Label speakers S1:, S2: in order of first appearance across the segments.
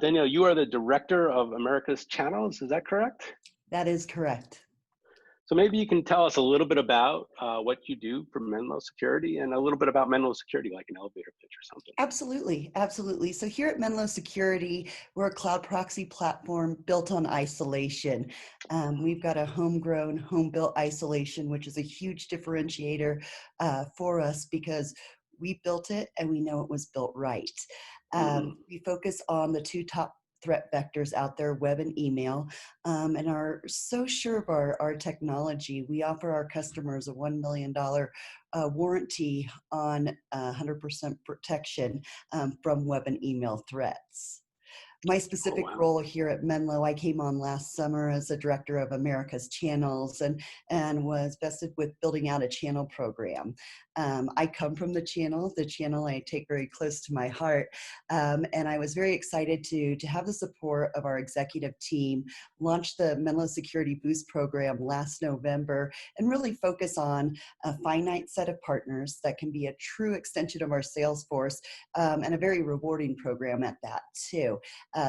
S1: Danielle, you are the director of America's Channels, is that correct?
S2: That is correct.
S1: So maybe you can tell us a little bit about what you do for Menlo Security and a little bit about Menlo Security, like an elevator pitch or something.
S2: Absolutely, absolutely. So here at Menlo Security, we're a cloud proxy platform built on isolation. We've got a homegrown, home-built isolation, which is a huge differentiator for us because we built it and we know it was built right. We focus on the two top threat vectors out there, web and email, and are so sure of our technology. We offer our customers a $1 million warranty on 100% protection from web and email threats. My specific role here at Menlo, I came on last summer as the director of America's Channels and was vested with building out a channel program. I come from the channel I take very close to my heart, and I was very excited to have the support of our executive team launch the Menlo Security Boost program last November and really focus on a finite set of partners that can be a true extension of our sales force, and a very rewarding program at that too.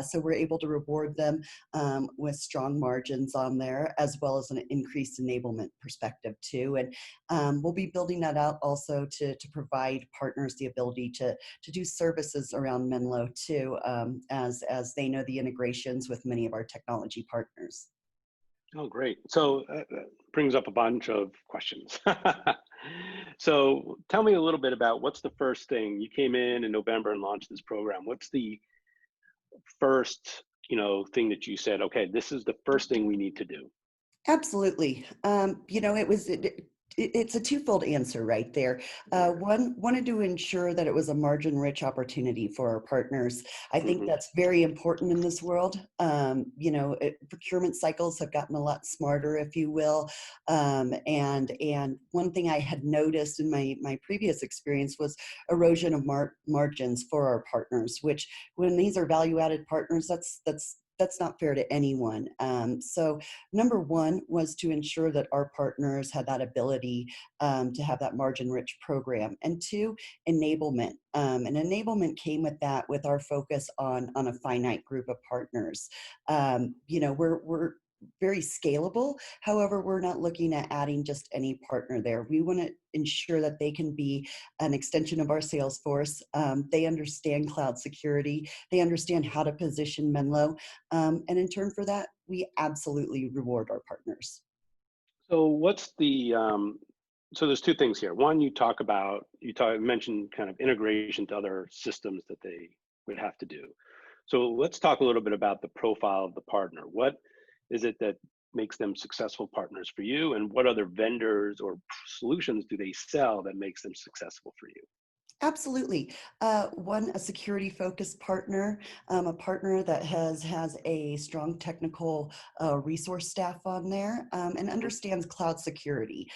S2: So we're able to reward them with strong margins on there, as well as an increased enablement perspective too. And we'll be building that out also to provide partners the ability to do services around Menlo too, as they know the integrations with many of our technology partners.
S1: Oh, great. So brings up a bunch of questions. So tell me a little bit about what's the first thing. You came in November and launched this program. What's the first, thing that you said, okay, this is the first thing we need to do?
S2: Absolutely. It's a twofold answer right there. One, wanted to ensure that it was a margin-rich opportunity for our partners. I think that's very important in this world. Procurement cycles have gotten a lot smarter, if you will. And one thing I had noticed in my previous experience was erosion of margins for our partners, which when these are value-added partners, that's not fair to anyone. So number one was to ensure that our partners had that ability to have that margin-rich program. And two, enablement. And enablement came with that, with our focus on a finite group of partners. We're very scalable. However, we're not looking at adding just any partner there. We want to ensure that they can be an extension of our sales force. They understand cloud security. They understand how to position Menlo. And in turn for that, we absolutely reward our partners.
S1: So what's the, so there's two things here. One, you mentioned kind of integration to other systems that they would have to do. So let's talk a little bit about the profile of the partner. What is it that makes them successful partners for you, and what other vendors or solutions do they sell that makes them successful for you?
S2: Absolutely. One, a security-focused partner, a partner that has a strong technical resource staff on there, and understands cloud security.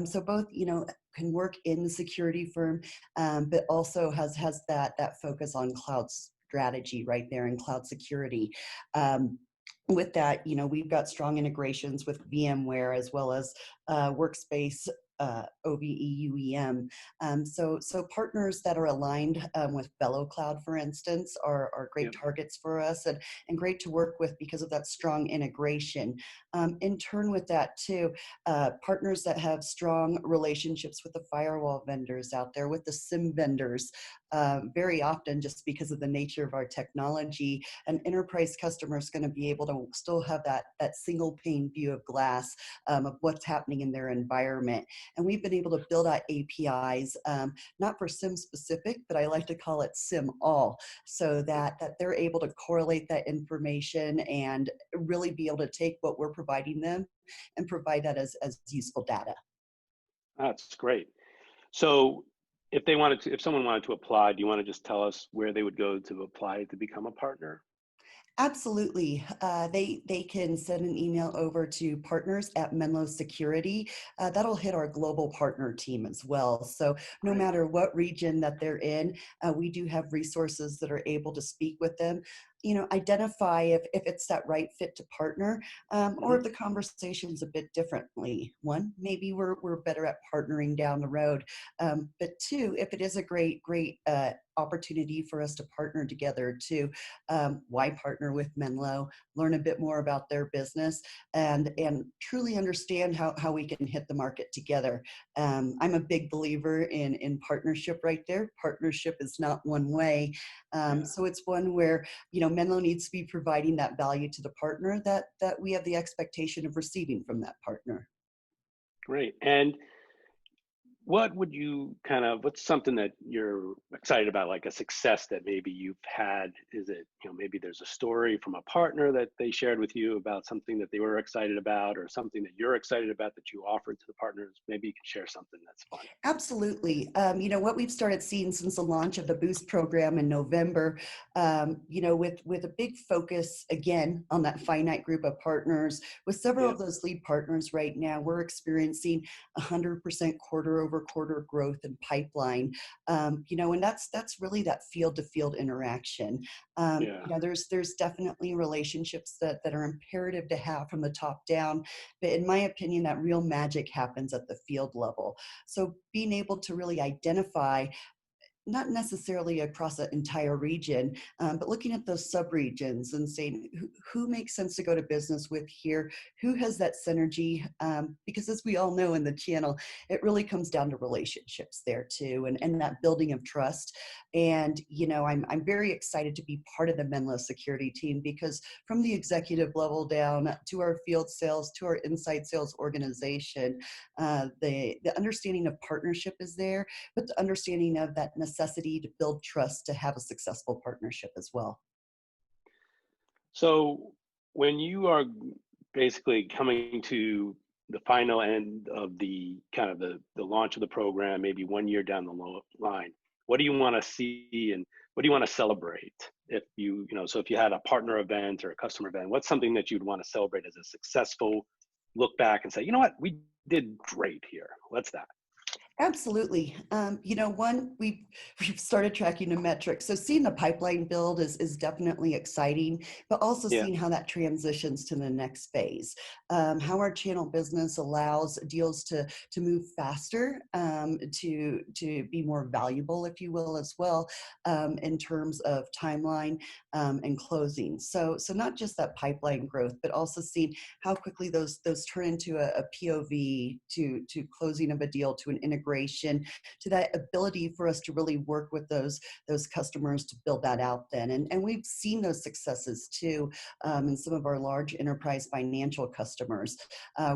S2: So both, can work in the security firm, but also has that focus on cloud strategy right there in cloud security. With that, we've got strong integrations with VMware as well as Workspace, OVE, UEM. So partners that are aligned with VeloCloud, for instance, are great targets for us and great to work with because of that strong integration. In turn with that too, partners that have strong relationships with the firewall vendors out there, with the SIM vendors, very often just because of the nature of our technology, an enterprise customer is going to be able to still have that single pane view of glass of what's happening in their environment. And we've been able to build out APIs, not for SIM specific, but I like to call it SIM all, so that they're able to correlate that information and really be able to take what we're providing them and provide that as useful data.
S1: That's great. So if someone wanted to apply, do you want to just tell us where they would go to apply to become a partner?
S2: Absolutely. They can send an email over to partners at Menlo Security. That'll hit our global partner team as well. So no matter what region that they're in, we do have resources that are able to speak with them, identify if it's that right fit to partner, or if the conversation's a bit differently. One, maybe we're better at partnering down the road. But two, if it is a great opportunity for us to partner together to why partner with Menlo, learn a bit more about their business, and truly understand how we can hit the market together. I'm a big believer in partnership right there. Partnership is not one way.
S1: Yeah,
S2: So it's one where, you know, Menlo needs to be providing that value to the partner that we have the expectation of receiving from that partner.
S1: great. And what would you kind of, what's something that you're excited about, like a success that maybe you've had? Is it, maybe there's a story from a partner that they shared with you about something that they were excited about, or something that you're excited about that you offered to the partners? Maybe you can share something that's fun.
S2: Absolutely. You know, what we've started seeing since the launch of the Boost program in November, you know, with a big focus again on that finite group of partners, with several
S1: Yeah,
S2: of those lead partners right now, we're experiencing 100% quarter over quarter growth in pipeline. You know, and that's really that field to field interaction.
S1: yeah.
S2: You know, there's definitely relationships that are imperative to have from the top down, but in my opinion, that real magic happens at the field level. So being able to really identify, not necessarily across an entire region, but looking at those subregions and saying who makes sense to go to business with here, who has that synergy, because as we all know in the channel, it really comes down to relationships there too, and that building of trust. And, you know, I'm very excited to be part of the Menlo security team, because from the executive level down to our field sales, to our inside sales organization, the understanding of partnership is there, but the understanding of that necessity to build trust to have a successful partnership as well.
S1: So when you are basically coming to the final end of the kind of the launch of the program, maybe 1 year down the line, what do you want to see and what do you want to celebrate? If so if you had a partner event or a customer event, what's something that you'd want to celebrate as a successful look back and say, you know what, we did great here. What's that?
S2: Absolutely. You know, one, we've started tracking the metrics. So seeing the pipeline build is definitely exciting, but also
S1: Yeah,
S2: seeing how that transitions to the next phase. How our channel business allows deals to move faster, to be more valuable, if you will, as well, in terms of timeline and closing. So not just that pipeline growth, but also seeing how quickly those turn into a POV, to closing of a deal, to an integration, to that ability for us to really work with those customers to build that out then. And we've seen those successes too, in some of our large enterprise financial customers,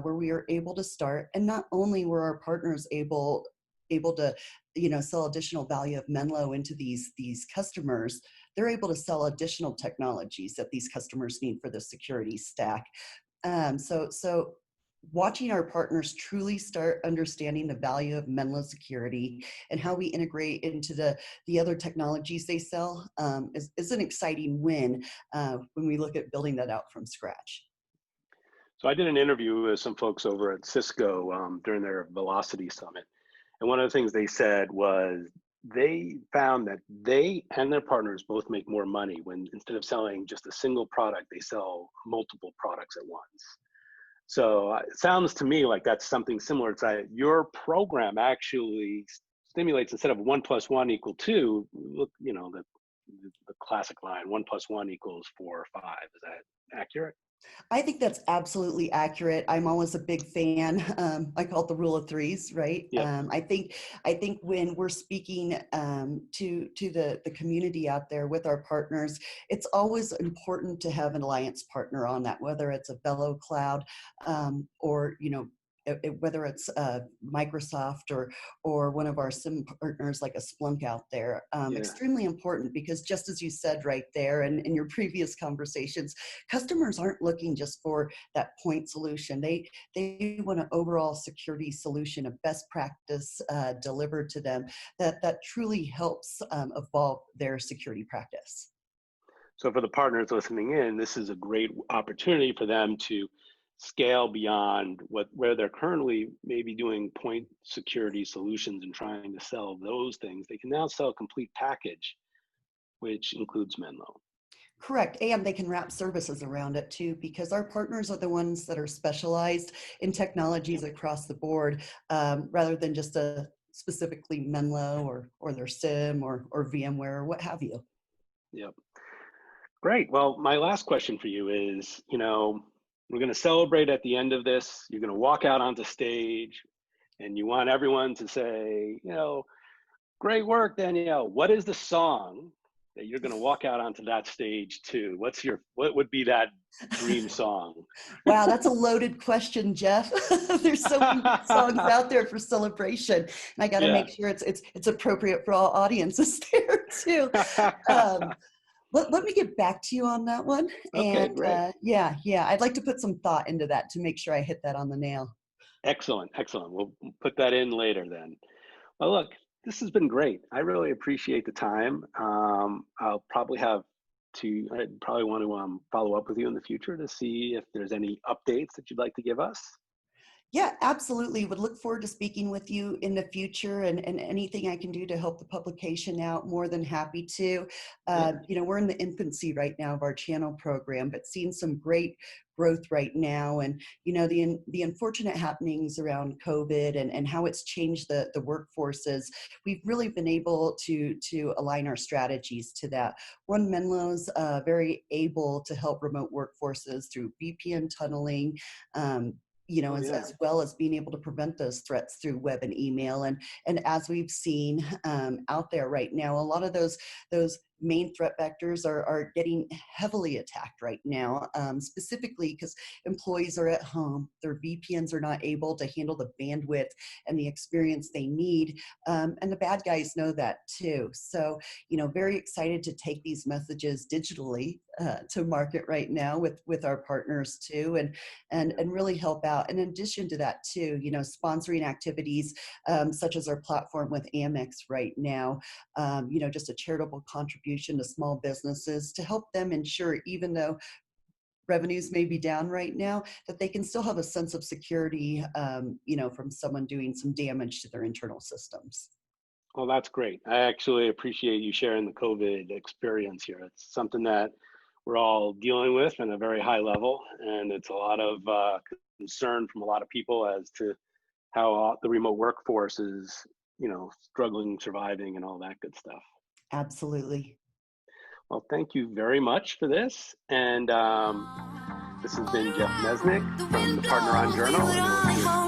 S2: where we are able to start, and not only were our partners able to, you know, sell additional value of Menlo into these customers, they're able to sell additional technologies that these customers need for the security stack. So watching our partners truly start understanding the value of Menlo security and how we integrate into the other technologies they sell, is an exciting win, when we look at building that out from scratch.
S1: so I did an interview with some folks over at Cisco during their Velocity Summit. And one of the things they said was they found that they and their partners both make more money when, instead of selling just a single product, they sell multiple products at once. So it sounds to me like that's something similar. It's that your program actually stimulates, instead of 1+1 = 2, look, the classic line, 1+1 = 4 or 5. Is that accurate?
S2: I think that's absolutely accurate. I'm always a big fan. I call it the rule of threes, right?
S1: Yep.
S2: I think when we're speaking, to the community out there with our partners, it's always important to have an alliance partner on that, whether it's a Bellow Cloud, or, you know, whether it's Microsoft or one of our SIM partners like a Splunk out there.
S1: Yeah.
S2: Extremely important, because just as you said right there, and in your previous conversations, customers aren't looking just for that point solution. They want an overall security solution, a best practice, delivered to them that truly helps, evolve their security practice.
S1: So for the partners listening in, this is a great opportunity for them to scale beyond where they're currently maybe doing point security solutions and trying to sell those things. They can now sell a complete package, which includes Menlo.
S2: Correct. And they can wrap services around it too, because our partners are the ones that are specialized in technologies
S1: Yep.
S2: across the board, rather than just specifically Menlo or their SIM or VMware or what have you.
S1: Yep. Great. Well, my last question for you is, we're going to celebrate at the end of this. You're going to walk out onto stage and you want everyone to say, great work, Danielle. What is the song that you're going to walk out onto that stage to? What would be that dream song?
S2: Wow, that's a loaded question, Jeff. There's so many good songs out there for celebration, and I got to
S1: Yeah.
S2: make sure it's appropriate for all audiences there too. Um, let me get back to you on that one.
S1: Okay,
S2: And
S1: great.
S2: yeah, I'd like to put some thought into that to make sure I hit that on the nail.
S1: Excellent. Excellent. We'll put that in later then. Well, look, this has been great. I really appreciate the time. I'll probably I'd probably want to follow up with you in the future to see if there's any updates that you'd like to give us.
S2: Yeah, absolutely. Would look forward to speaking with you in the future and anything I can do to help the publication out, more than happy to.
S1: Yeah.
S2: We're in the infancy right now of our channel program, but seeing some great growth right now. And, the unfortunate happenings around COVID and how it's changed the workforces, we've really been able to align our strategies to that. One, Menlo's very able to help remote workforces through VPN tunneling,
S1: Oh, yeah.
S2: as well as being able to prevent those threats through web and email. And as we've seen out there right now, a lot of those main threat vectors are getting heavily attacked right now, specifically because employees are at home, their VPNs are not able to handle the bandwidth and the experience they need, and the bad guys know that too. So, very excited to take these messages digitally to market right now with our partners too, and really help out. And in addition to that too, sponsoring activities such as our platform with Amex right now, just a charitable contribution to small businesses to help them ensure, even though revenues may be down right now, that they can still have a sense of security, from someone doing some damage to their internal systems.
S1: Well, that's great. I actually appreciate you sharing the COVID experience here. It's something that we're all dealing with in a very high level, and it's a lot of concern from a lot of people as to how the remote workforce is, struggling, surviving, and all that good stuff.
S2: Absolutely.
S1: Well, thank you very much for this. And this has been Jeff Mesnick from the Partner On Journal, and it was